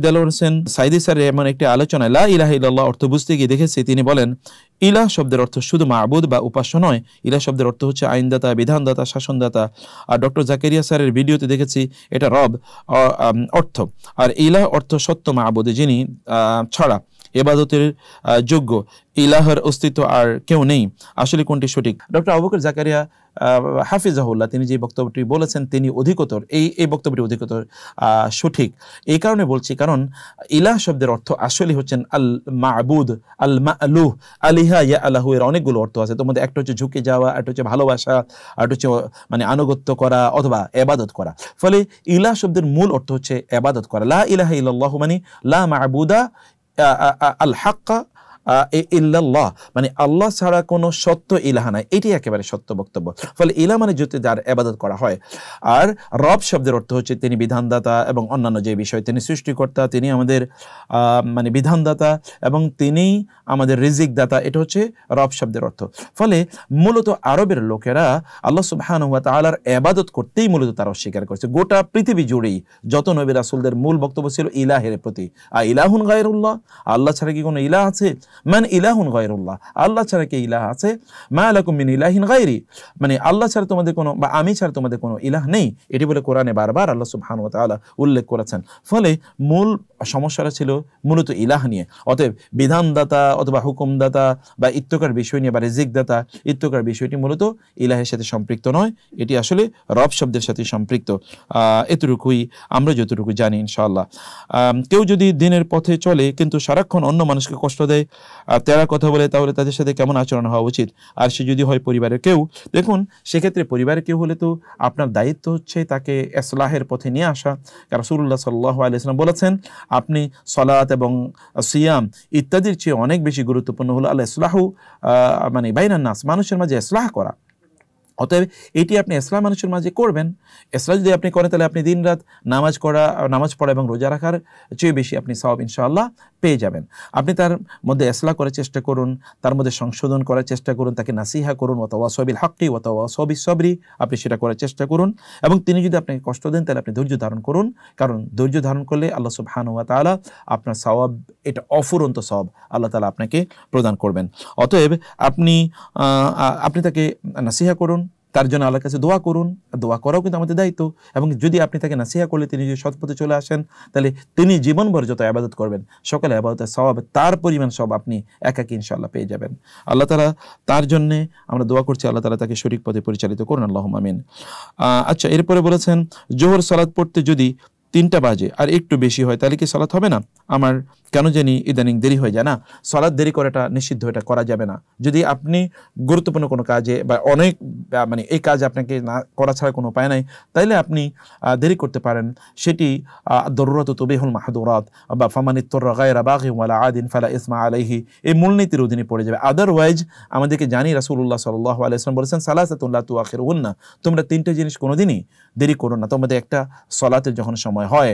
দেলোয়ার হোসেন সাইদি স্যারের এমন একটি আলোচনায় লা ইলাহা ইল্লাল্লাহ অর্থ বুঝতে গিয়ে দেখেছি তিনি বলেন ইলাহ শব্দের অর্থ শুধু মাবুদ বা উপাস্য নয়, ইলাহ শব্দের অর্থ হচ্ছে আইনদাতা, বিধানদাতা, শাসনদাতা। আর ডক্টর জাকারিয়া স্যারের ভিডিওতে দেখেছি এটা রব অর্থ, আর ইলাহ অর্থ সত্য মাবুদ, যিনি ছাড়া ইবাদতের যোগ্য ইলাহের অস্তিত্ব আর কেউ নেই। আসলে কোনটি সঠিক? ডক্টর আবু বকর জাকারিয়া হাফিজাহুল্লাহ তিনি যে বক্তব্যটি বলেছেন তিনি অধিকতর এই বক্তব্যটি অধিকতর সঠিক। এই কারণে বলছি, কারণ ইলাহ শব্দের অর্থ আসলে হচ্ছেন আল মাবুদ, আল মালুহ, আলিহা ইয়া আলাহু, এর অনেকগুলো অর্থ আছে। তোমাদের একটা হচ্ছে ঝুঁকে যাওয়া, একটা হচ্ছে ভালোবাসা, আর হচ্ছে মানে আনুগত্য করা অথবা ইবাদত করা। ফলে ইলাহ শব্দের মূল অর্থ হচ্ছে ইবাদত করা। লা ইলাহা ইল্লাল্লাহ মানে লা মাবুদা আল হাক্কা ইল্লাল্লাহ, মানে আল্লাহ ছাড়া কোনো সত্য ইলাহা নাই, এটি একেবারে সত্য বক্তব্য। ফলে ইলাহ মানে যদি যার ইবাদত করা হয়। আর রব শব্দের অর্থ হচ্ছে তিনি বিধানদাতা এবং অন্যান্য যে বিষয়, তিনি সৃষ্টিকর্তা, তিনি আমাদের মানে বিধানদাতা এবং তিনি আমাদের রিজিক দাতা, এটা হচ্ছে রব শব্দের অর্থ। ফলে মূলত আরবের লোকেরা আল্লাহ সুবহানাহু ওয়া তাআলার ইবাদত করতেই মূলত তারা অস্বীকার করেছে। গোটা পৃথিবী জুড়েই যত নবী রাসূলদের মূল বক্তব্য ছিল ইলাহের প্রতি। ইলাহুন গায়রুল্লাহ, আল্লাহ ছাড়া কি কোনো ইলাহ আছে? মান ইলাহুন গায়রুল্লাহ, আল্লাহ ছাড়া কি ইলাহ আছে? মা লাকুম মিন ইলাহিন গায়রি, মানে আল্লাহ ছাড়া তোমাদের কোনো বা আমি ছাড়া তোমাদের কোনো ইলাহ নেই, এটি বলে কোরআনে বারবার আল্লাহ সুবহানাহু ওয়া তাআলা উল্লেখ করেছেন। ফলে মূল সমস্যাটা ছিল মূলত ইলাহ নিয়ে। অতএব বিধানদাতা অথবা হুকুমদাতা বা ইত্তকার বিষয় নিয়ে বা রিজিকদাতা ইত্তকার বিষয়টি মূলত ইলাহের সাথে সম্পৃক্ত নয়, এটি আসলে রব শব্দের সাথে সম্পৃক্ত। এতটুকুই আমরা যতটুকু জানি ইনশাআল্লাহ। কেউ যদি দিনের পথে চলে কিন্তু সারাক্ষণ অন্য মানুষকে কষ্ট দেয়, তেরা কথা বলে, তাহলে তাদের সাথে কেমন আচরণ হওয়া উচিত? আর সে যদি হয় পরিবারের কেউ, দেখুন সেক্ষেত্রে পরিবারের কেউ হলে তো আপনার দায়িত্ব হচ্ছে তাকে ইসলাহের পথে নিয়ে আসা। কারণ রাসূলুল্লাহ সাল্লাল্লাহু আলাইহি ওয়াসাল্লাম বলেছেন আপনি সালাত এবং সিয়াম ইত্যাদির চেয়ে অনেক বেশি গুরুত্বপূর্ণ হলো আল ইসলাহু, মানে বাইনান নাস, মানুষের মাঝে ইসলাহ করা। অতএব এটি আপনি ইসলাম মানুষের মাঝে করবেন। ইসলাম যদি আপনি করেন তাহলে আপনি দিনরাত নামাজ পড়া এবং রোজা রাখার চেয়ে বেশি আপনি সওয়াব ইনশাআল্লাহ পেয়ে যাবেন। আপনি তার মধ্যে ইসলাহ করার চেষ্টা করুন, তার মধ্যে সংশোধন করার চেষ্টা করুন, তাকে নাসিহা করুন, ওয়া তাওয়াসাউ বিল হাক্কি ওয়া তাওয়াসাউ বিস সাবরি, আপনি সেটা করার চেষ্টা করুন। এবং তিনি যদি আপনাকে কষ্ট দেন তাহলে আপনি ধৈর্য ধারণ করুন, কারণ ধৈর্য ধারণ করলে আল্লাহ সুবহানাহু ওয়া তাআলা আপনার সওয়াব, এটা অফুরন্ত সওয়াব আল্লাহ তাআলা আপনাকে প্রদান করবেন। অতএব আপনি তাকে নাসিহা করুন, তার জন্য আল্লাহর কাছে দোয়া করুন। দোয়া করাও কিন্তু আমাদের দায়িত্ব। এবং যদি আপনি তাকে নাসিহা করলে তিনি যদি সৎপথে চলে আসেন, তাহলে তিনি জীবনভর যত ইবাদত করবেন সকলে ইবাদতের সওয়াব, তার পরিমাণ সওয়াব আপনি একাকী ইনশাআল্লাহ পেয়ে যাবেন। আল্লাহ তাআলা তার জন্য আমরা দোয়া করছি, আল্লাহ তাআলা তাকে সঠিক পথে পরিচালিত করুন, আল্লাহুম্মা আমিন। আচ্ছা, এরপরে বলেছেন জোহর সালাত পড়তে যদি 3টা বাজে আর একটু বেশি হয় তাহলে কি সালাত হবে না? আমার কেন জানি ইদানিং দেরি হয়ে যায়। না, সালাত দেরি করাটা নিষিদ্ধ, এটা করা যাবে না। যদি আপনি গুরুত্বপূর্ণ কোনো কাজে বা অনেক মানে এই কাজ আপনাকে না করা ছাড়া কোনো উপায় নাই, তাইলে আপনি দেরি করতে পারেন। সেটি দরুরাত তুবিহুল মাহদুরাত বা ফামান ইত্তারা গায়রা বাগি ওয়ালা আদিন ফালা ইসমা আলাইহি, এই মূলনীতির অধীনে পড়ে যাবে। আদারওয়াইজ আমাদেরকে জানি রাসূলুল্লাহ সাল্লাল্লাহু আলাইহি ওয়াসাল্লাম বলেছেন সালাসাতুন লা তুআখিরুহুন্না, তোমরা 3টে জিনিস কোনোদিনই দেরি করো না। তোমাদের একটা সালাতের যখন সময় হয়,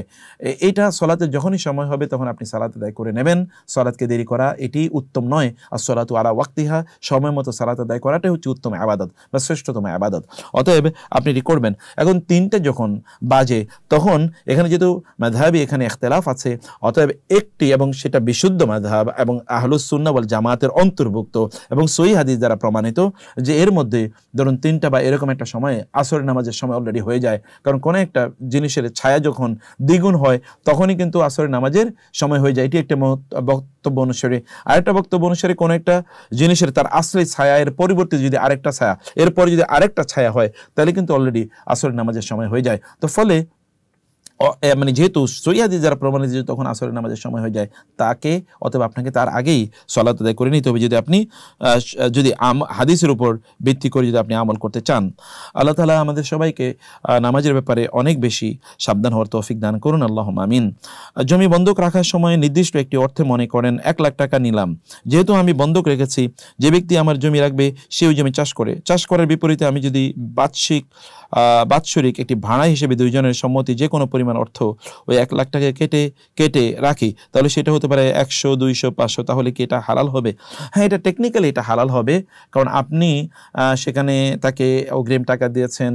এইটা সালাতের যখনই সময় হবে তখন আপনি সালাত আদায় করে নেবেন। সালাতকে দেরি করা এটি উত্তম নয়। আসসালাতু আলা ওয়াক্তিহা, সময় মতো সালাত আদায় করাটাই হচ্ছে উত্তম ইবাদত বা শ্রেষ্ঠতম ইবাদত। অতএব আপনি এটি করবেন। এখন 3টে যখন বাজে তখন এখানে যেহেতু মাযহাবি এখানে ইখতিলাফ আছে, অতএব একটি এবং সেটা বিশুদ্ধ মাযহাব এবং আহলুস সুন্নাহ ওয়াল জামাতের অন্তর্ভুক্ত এবং সহিহ হাদিস দ্বারা প্রমাণিত যে এর মধ্যে ধরুন 3টা বা এরকম একটা সময়ে আসরের নামাজের সময় অলরেডি হয়ে যায়। কারণ কোনো একটা জিনিসের ছায়া যখন দ্বিগুণ হয় তখনই কিন্তু আসরের নামাজের সময় হয়ে যায়। এটি একটা বক্তব্য অনুসারে। আরেকটা বক্তব্য অনুসারে কোনো একটা জিনিসের তার আসলে ছায়া এর পরিবর্তে যদি আরেকটা ছায়া, এরপরে যদি আরেকটা ছায়া হয় তাহলে কিন্তু অলরেডি আসরের নামাজের সময় হয়ে যায়। তো ফলে মানে যেহেতু সহিহ হাদিস যারা প্রমাণিত যে তখন আসরের নামাজের সময় হয়ে যায়, তাকে অথবা আপনাকে তার আগেই সালাত আদায় করে নিতে হবে যদি আপনি হাদিসের উপর ভিত্তি করে যদি আপনি আমল করতে চান। আল্লাহ তাআলা আমাদের সবাইকে নামাজের ব্যাপারে অনেক বেশি সাবধান হওয়ার তৌফিক দান করুন, আল্লাহুম্মা আমিন। জমি বন্ধক রাখার সময় নির্দিষ্ট একটি অর্থে মনে করেন 1 লাখ টাকা নিলাম, যেহেতু আমি বন্ধক রেখেছি, যে ব্যক্তি আমার জমি রাখবে সে ওই জমি চাষ করার বিপরীতে আমি যদি বার্ষিক বাৎসরিক একটি ভাড়া হিসেবে দুইজনের সম্মতি যে কোনো পরিমাণ অর্থ ওই 1 লাখ টাকা কেটে কেটে রাখি, তাহলে সেটা হতে পারে 100, 200, 500, তাহলে কি এটা হালাল হবে? হ্যাঁ, এটা টেকনিক্যালি এটা হালাল হবে, কারণ আপনি সেখানে তাকে অগ্রিম টাকা দিয়েছেন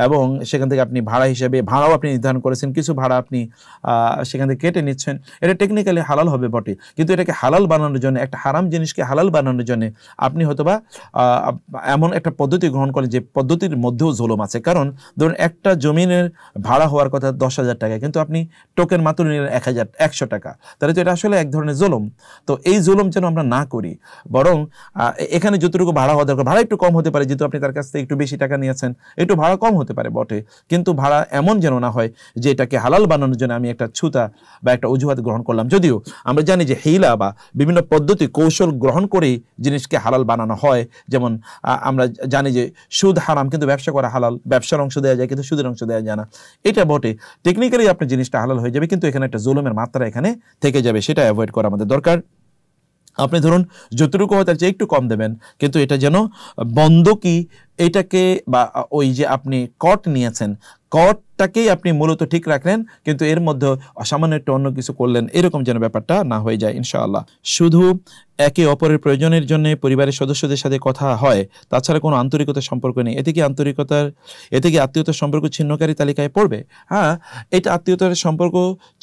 এবং সেখান থেকে আপনি ভাড়া হিসেবে ভাড়াও আপনি নির্ধারণ করেছেন, কিছু ভাড়া আপনি সেখান থেকে কেটে নিচ্ছেন, এটা টেকনিক্যালি হালাল হবে বটে। কিন্তু এটাকে হালাল বানানোর জন্য, একটা হারাম জিনিসকে হালাল বানানোর জন্য আপনি হয়তোবা এমন একটা পদ্ধতি গ্রহণ করেন যে পদ্ধতির মধ্যেও জুলুম আছে। কারণ ধরুন একটা জমিনের ভাড়া হওয়ার কথা 10,000 টাকা, কিন্তু আপনি টোকেন মাত্র নিলেন 100 টাকা, তাহলে তো এটা আসলে এক ধরনের জুলুম। তো এই জুলুম যেন আমরা না করি, বরং এখানে যতটুকু ভাড়া হওয়া দরকার, ভাড়া একটু কম হতে পারে, যেহেতু আপনি তার কাছ থেকে একটু বেশি টাকা নিয়েছেন, একটু ভাড়া কম হতে পারে বটে, কিন্তু ভাড়া এমন যেন না হয় যে এটাকে হালাল বানানোর জন্য আমি একটা ছুতা বা একটা অজুহাত গ্রহণ করলাম। যদিও আমরা জানি যে হিলা বা বিভিন্ন পদ্ধতি কৌশল গ্রহণ করেই জিনিসকে হালাল বানানো হয়। যেমন আমরা জানি যে সুদ হারাম, কিন্তু ব্যবসা করা হালাল, ব্যবসার অংশ দেওয়া যায় কিন্তু সুদের অংশ দেওয়া যায় না, এটা বটে। টেকনিক্যালি আপনার জিনিসটা হালাল হয়ে যাবে, কিন্তু এখানে একটা জুলুমের মাত্রা এখানে থেকে যাবে, সেটা অ্যাভয়েড করা আমাদের দরকার। আপনি ধরুন যতটুকু হয় তার চেয়ে একটু কম দেবেন, কিন্তু এটা যেন বন্ধকি, এটাকে বা ওই যে আপনি কট নিয়েছেন, কটটাকেই আপনি মূলত ঠিক রাখলেন, কিন্তু এর মধ্যে অসামান্য একটু অন্য কিছু করলেন, এরকম যেন ব্যাপারটা না হয়ে যায় ইনশাআল্লাহ। শুধু একে অপরের প্রয়োজনের জন্য পরিবারের সদস্যদের সাথে কথা হয়, তাছাড়া কোনো আন্তরিকতার সম্পর্ক নেই, এতে কি আত্মীয়তার সম্পর্ক ছিন্নকারী তালিকায় পড়বে? হ্যাঁ, এটা আত্মীয়তার সম্পর্ক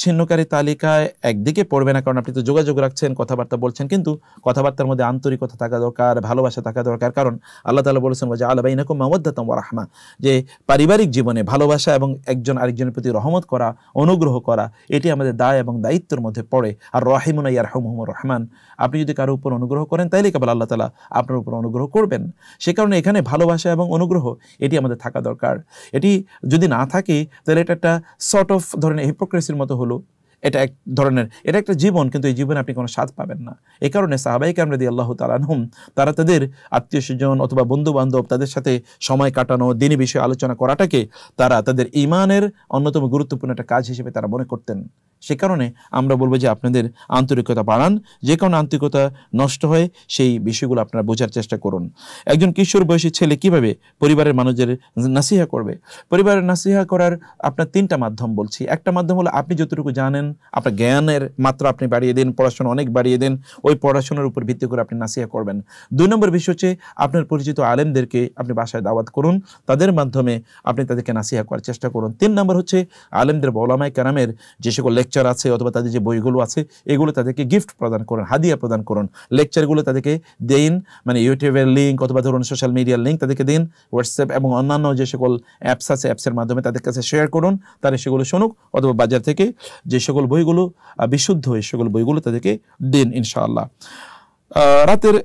ছিন্নকারী তালিকায় একদিকে পড়বে না, কারণ আপনি তো যোগাযোগ রাখছেন, কথাবার্তা বলছেন, কিন্তু কথাবার্তার মধ্যে আন্তরিকতা থাকা দরকার, ভালোবাসা থাকা দরকার। কারণ আল্লাহ তাআলা বলেছেন ওয়া জাআলা বাইনাকুম মাওয়াদ্দাতাম ওয়া রাহমা, যে পারিবারিক জীবনে ভালোবাসা এবং একজন আরেকজনের প্রতি রহমত করা, অনুগ্রহ করা, এটি আমাদের দায় এবং দায়িত্বের মধ্যে পড়ে। আর রাহিমুনা ইয়ারহামুহুমুর রহমান, আপনি যদি কারো উপর অনুগ্রহ করেন তাইলে কেবল আল্লাহ তাআলা আপনার উপর অনুগ্রহ করবেন। সে কারণে এখানে ভালোবাসা এবং অনুগ্রহ এটি আমাদের থাকা দরকার। এটি যদি না থাকে তাহলে এটা একটা সর্ট অফ ধরনের হিপোক্রেসির মতো হলো। এটা এক ধরনের, এটা একটা জীবন, কিন্তু এই জীবনে আপনি কোনো স্বাদ পাবেন না। এই কারণে সাহাবায়ে কেরাম রাদিয়াল্লাহু তাআলা আনহুম, তারা তাদের আত্মীয়-স্বজন অথবা বন্ধু-বান্ধব, তাদের সাথে সময় কাটানো, দ্বীনি বিষয়ে আলোচনা করাটাকে তারা তাদের ঈমানের অন্যতম গুরুত্বপূর্ণ একটা কাজ হিসেবে তারা মনে করতেন। সে কারণে আমরা বলবো যে আপনাদের আন্তরিকতা বাড়ান, যে কারণে আন্তরিকতা নষ্ট হয় সেই বিষয়গুলো আপনারা বোঝার চেষ্টা করুন। একজন কিশোর বয়সী ছেলে কিভাবে পরিবারের মানুষদের নাসিহা করবে? পরিবারের নাসিহা করার আপনার 3টা মাধ্যম বলছি। একটা মাধ্যম হলো আপনি যতটুকু জানেন, আপনার জ্ঞানের মাত্রা আপনি বাড়িয়ে দিন, পড়াশোনা অনেক বাড়িয়ে দেন, ওই পড়াশোনার উপর ভিত্তি করে আপনি নাসিহা করবেন। 2 নম্বর বিষয় হচ্ছে আপনার পরিচিত আলেমদেরকে আপনি বাসায় দাওয়াত করুন, তাদের মাধ্যমে আপনি তাদেরকে নাসিহা করার চেষ্টা করুন। 3 নম্বর হচ্ছে আলেমদের বা উলামায়ে কেরামের যে সকল লেকচার আছে অথবা তাদের যে বইগুলো আছে, এগুলো তাদেরকে গিফট প্রদান করুন, হাদিয়া প্রদান করুন। লেকচারগুলো তাদেরকে দিন, মানে ইউটিউবের লিঙ্ক অথবা ধরুন সোশ্যাল মিডিয়ার লিঙ্ক তাদেরকে দিন, হোয়াটসঅ্যাপ এবং অন্যান্য যে সকল অ্যাপস আছে, অ্যাপসের মাধ্যমে তাদের কাছে শেয়ার করুন, তারা সেগুলো শুনুক, অথবা বাজার থেকে যে সকল বইগুলো বিশুদ্ধ, এই সকল বইগুলো তাদেরকে দিন ইনশাআল্লাহ। রাতের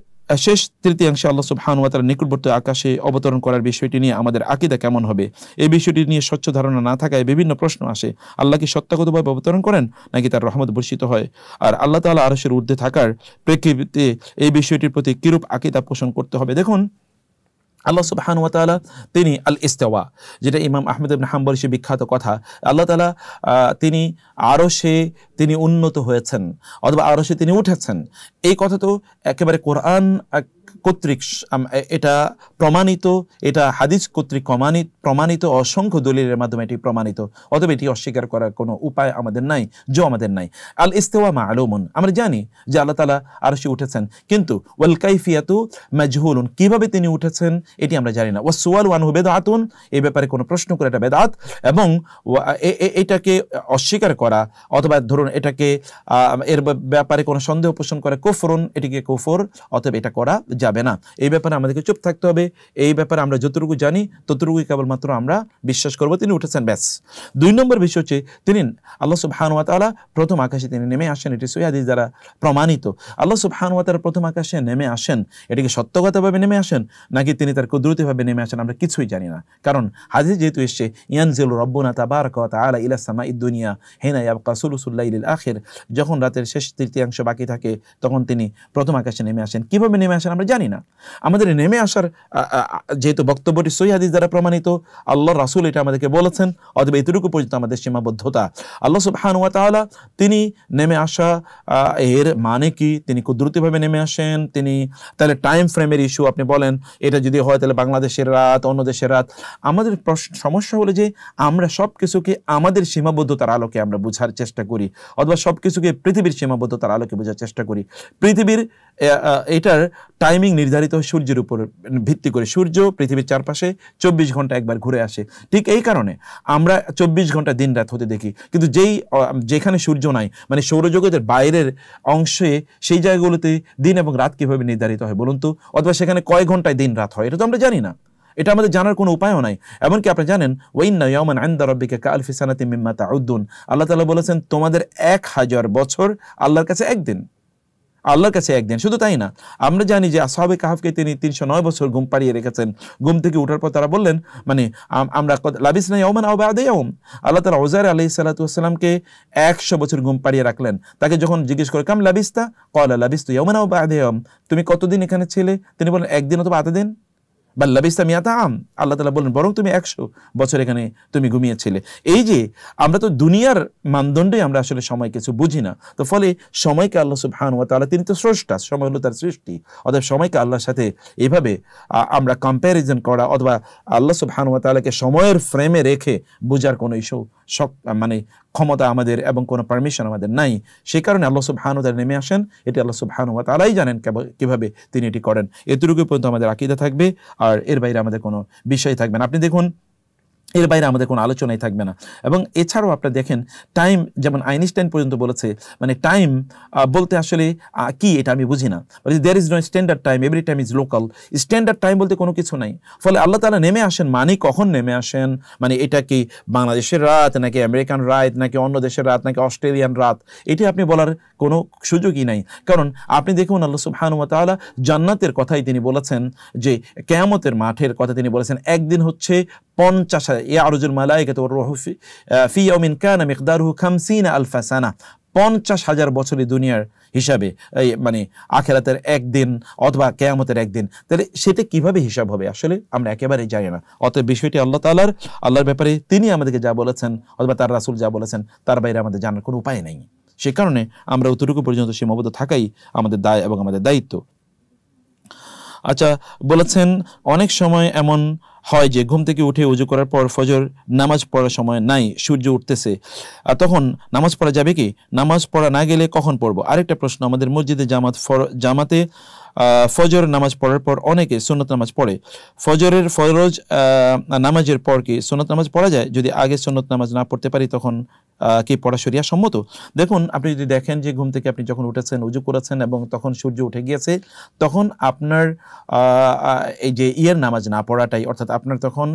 শেষ তৃতীয়াংশে আল্লাহ সুবহানাহু ওয়া তাআলা নিকটবর্তী আকাশে অবতরণ করার বিষয়টি নিয়ে আমাদের আকীদা কেমন হবে? এই বিষয়টি নিয়ে স্বচ্ছ ধারণা না থাকায় বিভিন্ন প্রশ্ন আসে। আল্লাহ কি সত্যাগতভাবে অবতরণ করেন, নাকি তার রহমত বর্ষিত হয়? আর আল্লাহ তাআলা আরশের ঊর্ধ্বে থাকার প্রেক্ষিতে এই বিষয়টির প্রতি কিরূপ আকীদা পোষণ করতে হবে? দেখুন, আল্লাহ সুবহানাহু ওয়া তাআলা তিনি আল ইস্তিওয়া, যেটা ইমাম আহমদ ইবনে হাম্বল সে বিখ্যাত কথা, আল্লাহ তাআলা তিনি আরশে তিনি উন্নত হয়েছেন অথবা আরশে তিনি উঠেছেন, এই কথা তো একেবারে কোরআন কর্তৃক এটা প্রমাণিত, এটা হাদিস কর্তৃক প্রমাণিত, অসংখ্য দলিলের মাধ্যমে এটি প্রমাণিত, অথবা এটি অস্বীকার করার কোনো উপায় আমাদের নাই, আমাদের নাই। আল ইস্তিওয়া মা'লুমুন, আমরা জানি যে আল্লাহ তাআলা আরশে উঠেছেন, কিন্তু ওয়াল কাইফিয়াতু মাজহুলুন, কিভাবে তিনি উঠেছেন এটি আমরা জানি না। ওয়াস সুআলু আনহু বিদআতুন, এই ব্যাপারে কোনো প্রশ্ন করে এটা বেদাত, এবং এটাকে অস্বীকার করা অথবা ধরুন এটাকে এর ব্যাপারে কোনো সন্দেহ পোষণ করে কুফরুন, এটিকে কুফর, অথবা এটা করা যাবে না। এই ব্যাপারে আমাদেরকে চুপ থাকতে হবে। এই ব্যাপারে আমরা যতটুকু জানি ততটুকুই কেবলমাত্র আমরা বিশ্বাস করব, তিনি উঠেছেন, ব্যাস। 2 নম্বর বিষয় হচ্ছে তিনি আল্লাহ সুবহানাহু ওয়া তাআলা প্রথম আকাশে তিনি নেমে আসেন, এটি সহিহ হাদিস দ্বারা প্রমাণিত। আল্লাহ সুবহানাহু ওয়া তাআলা প্রথম আকাশে নেমে আসেন, এটিকে সত্যগতভাবে নেমে আসেন নাকি তিনি তার কুদরতিভাবে নেমে আসেন আমরা কিছুই জানি না। কারণ হাদিস যেহেতু এসেছে ইয়ানজিলু রাব্বুনা তাবারাকা ওয়া তাআলা ইলা সামাইদ দুনিয়া হিনা ইয়াবকা সুলুসুল লাইলিল আখির, যখন রাতের শেষ তৃতীয়াংশ বাকি থাকে তখন তিনি প্রথম আকাশে নেমে আসেন। কিভাবে নেমে আসেন আমরা আমরা জানি না। আমাদের নেমে আসার যেহেতু বক্তব্যটি সহিহ হাদিস দ্বারা প্রমাণিত, আল্লাহর রাসূল এটা আমাদেরকে বলেছেন, অথবা এতটুকু পর্যন্ত আমাদের সীমাবদ্ধতা। আল্লাহ সুবহানাহু ওয়া তাআলা তিনি নেমে আসা এর মানে কি, তিনি কুদরতিভাবে নেমে আসেন, তিনি তাহলে টাইম ফ্রেমের ইস্যু আপনি বলেন, এটা যদি হয় তাহলে বাংলাদেশের রাত, অন্য দেশের রাত। আমাদের সমস্যা হলো যে আমরা সব কিছুকে আমাদের সীমাবদ্ধতার আলোকে আমরা বোঝার চেষ্টা করি, অথবা সব কিছুকে পৃথিবীর সীমাবদ্ধতার আলোকে বোঝার চেষ্টা করি। পৃথিবীর এটার টাইমিং নির্ধারিত হয় সূর্যের উপর ভিত্তি করে। সূর্য পৃথিবীর চারপাশে 24 ঘন্টা একবার ঘুরে আসে। ঠিক এই কারণে আমরা 24 ঘন্টা দিন রাত হতে দেখি, কিন্তু যেখানে সূর্য নাই, মানে সৌরজগতের বাইরের অংশে, সেই জায়গাগুলোতে দিন এবং রাত কিভাবে নির্ধারিত হয় বলুন তো? অথবা সেখানে কয় ঘন্টায় দিন রাত হয়, এটা তো আমরা জানি না। এটা আমাদের জানার কোনো উপায়ও নাই। এমনকি আপনি জানেন, ওয়াইন্না ইয়াওমান ইনদা রাব্বিকা কাআলফি সানাতিন মিম্মা তাউদ্দুন, আল্লাহ তাআলা বলেছেন তোমাদের 1000 বছর আল্লাহর কাছে একদিন, আল্লাহর কাছে একদিন। শুধু তাই না, আমরা জানি যে আসহাবে কাহাফকে তিনি 309 বছর ঘুম পাড়িয়ে রেখেছেন। ঘুম থেকে ওঠার পর তারা বললেন, মানে আমরা লাবিসনা ইয়াওমান আও বা'দা ইয়াওম, আল্লাহ তাআলা উযাইর আলাইহিস সালাতু ওয়াস সালামকে 100 বছর ঘুম পাড়িয়ে রাখলেন। তাকে যখন জিজ্ঞেস করে কাম লাবিস্তা, ক্বালা লাবিস্তু ইয়াওমান আও বা'দা ইয়াওম, তুমি কতদিন এখানে ছিলে? তিনি বলেন একদিন অথবা আধা দিন। বা লাবিস্তা মিয়াতা আম, আল্লাহ তাআলা বলেন বরং তুমি 100 বছর এখানে তুমি ঘুমিয়েছিলে। এই যে আমরা তো দুনিয়ার মানদণ্ডে আমরা আসলে সময় কিছু বুঝি না, তো ফলে সময়কে আল্লাহ সুবহানাহু ওয়া তাআলা তিনি তো স্রষ্টা, সময় হলো তার সৃষ্টি, অতএব সময়কে আল্লাহর সাথে এভাবে আমরা কম্প্যারিজন করা অথবা আল্লাহ সুবহানাহু ওয়া তাআলাকে সময়ের ফ্রেমে রেখে বোঝার কোনো ইস্যু মানে ক্ষমতা আমাদের এবং কোনো পারমিশন আমাদের নাই। সেই কারণে আল্লাহ সুবহানাহু ওয়া তাআলা নেমে আসেন, এটি আল্লাহ সুবহানাহু ওয়া তাআলাই জানেন কিভাবে তিনি এটি করেন। এতটুকু পর্যন্ত আমাদের আকীদা থাকবে, আর এর বাইরে আমাদের কোনো বিষয় থাকবে না। আপনি দেখুন, এর বাইরে আমাদের কোনো আলোচনাই থাকবে না। এবং এছাড়াও আপনি দেখেন টাইম, যেমন আইনস্টাইন পর্যন্ত বলেছে, মানে টাইম বলতে আসলে কি এটা আমি বুঝি না। There is no standard time, every time is local. Standard time বলতে কোনো কিছু নাই। ফলে আল্লাহ তাআলা নেমে আসেন মানে কখন নেমে আসেন, মানে এটা কি বাংলাদেশের রাত, নাকি আমেরিকান রাত, নাকি অন্য দেশের রাত, নাকি অস্ট্রেলিয়ান রাত, এটি আপনি বলার কোনো সুযোগই নাই। কারণ আপনি দেখুন আল্লাহ সুবহানাহু ওয়া তাআলা জান্নাতের কথাই তিনি বলেছেন, যে কিয়ামতের মাঠের কথা তিনি বলেছেন, একদিন হচ্ছে 50,000 ইয়ারজুল মালায়েকাতু ওয়ার রূহু ফি ইয়াউমিন কানা মিকদারুহু 50 আলফা সানা। 50,000 বছরের দুনিয়ার হিসাবে, এই মানে আখিরাতের একদিন অথবা কিয়ামতের একদিন, তাহলে সেটা কিভাবে হিসাব হবে আসলে আমরা একেবারেই জানি না। অতএব বিষয়টি আল্লাহর ব্যাপারে তিনি আমাদেরকে যা বলেছেন অথবা তার রাসূল যা বলেছেন, তার বাইরে আমাদের জানার কোনো উপায় নেই। সে কারণে আমরা অতটুকু পর্যন্ত সীমাবদ্ধ থাকাই আমাদের দায় এবং আমাদের দায়িত্ব। আচ্ছা, বলেছেন অনেক সময় এমন হয় যে ঘুম থেকে উঠে ওযু করার পর ফজর নামাজ পড়ার সময় নাই, সূর্য উঠতেছে, তখন নামাজ পড়া যাবে কি? নামাজ পড়া না গেলে কখন পড়বো? আরেকটা প্রশ্ন, আমাদের মসজিদে জামাতে ফজর নামাজ পড়ার পর অনেকে সুন্নত নামাজ পড়ে, ফজরের ফরজ নামাজের পর কি সুন্নত নামাজ পড়া যায়? যদি আগে সুন্নত নামাজ না পড়তে পারি তখন কি পড়া শরিয়া সম্মত? দেখুন, আপনি যদি দেখেন যে ঘুম থেকে আপনি যখন উঠেছেন, উজু করেছেন এবং তখন সূর্য উঠে গিয়েছে, তখন আপনার এই যে নামাজ না পড়াটাই, অর্থাৎ আপনার তখন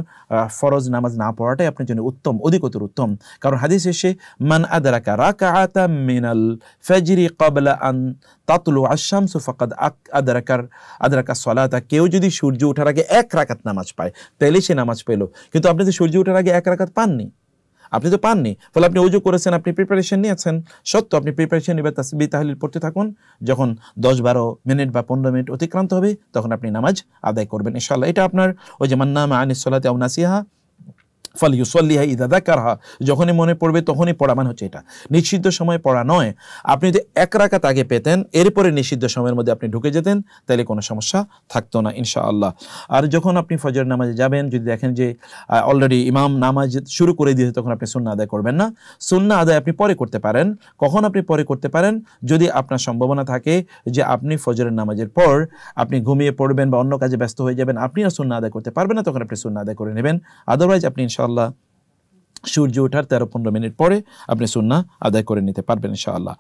ফরজ নামাজ না পড়াটাই আপনার জন্য উত্তম, অধিকতর উত্তম। কারণ হাদিস এসে মান আদরাকা রাকাআতাম মিনাল ফাজরি ক্বাবলা আন তাতলু আশ-শামসু ফাকাদ আদরাকা সলাতা, কেউ যদি সূর্য ওঠার আগে 1 রাকাত নামাজ পায় তাহলে সে নামাজ পেল। কিন্তু আপনি তো সূর্য ওঠার আগে 1 রাকাত পাননি, আপনি তো পাননি। ফলে আপনি ওযু করেছেন, আপনি প্রিপারেশন নিয়েছেন, সত্য আপনি প্রিপারেশন নিয়ে তাসবিহ তাহলিল পড়তে থাকুন। যখন 10-12 মিনিট বা 15 মিনিট অতিক্রান্ত হবে তখন আপনি নামাজ আদায় করবেন ইনশাআল্লাহ। এটা আপনার ওই যে মান নামা আনিস সালাতি আও নাসিহা ফালইউসাল্লিহা ইযা যাকারহা, যখনই মনে পড়বে তখনই পড়া, মানে হচ্ছে এটা নিষিদ্ধ সময় পড়া নয়। আপনি যদি 1 রাকাত আগে পেতেন, এরপরে নিষিদ্ধ সময়ের মধ্যে আপনি ঢুকে যেতেন, তাহলে কোনো সমস্যা থাকতো না ইনশাআল্লাহ। আর যখন আপনি ফজর নামাজে যাবেন, যদি দেখেন যে অলরেডি ইমাম নামাজ শুরু করে দিয়েছে, তখন আপনি সুন্নাহ আদায় করবেন না। সুন্নাহ আদায় আপনি পরে করতে পারেন। কখন আপনি পরে করতে পারেন? যদি আপনার সম্ভাবনা থাকে যে আপনি ফজরের নামাজের পর আপনি ঘুমিয়ে পড়বেন বা অন্য কাজে ব্যস্ত হয়ে যাবেন, আপনি আর সুন্নাহ আদায় করতে পারবেন না, তখন আপনি সুন্নাহ আদায় করে নেবেন। আদারওয়াইজ আপনি ইনশাআল্লাহ সূর্য ওঠার 13-15 মিনিট পরে আপনি সুন্নাহ আদায় করে নিতে পারবেন ইনশাআল্লাহ।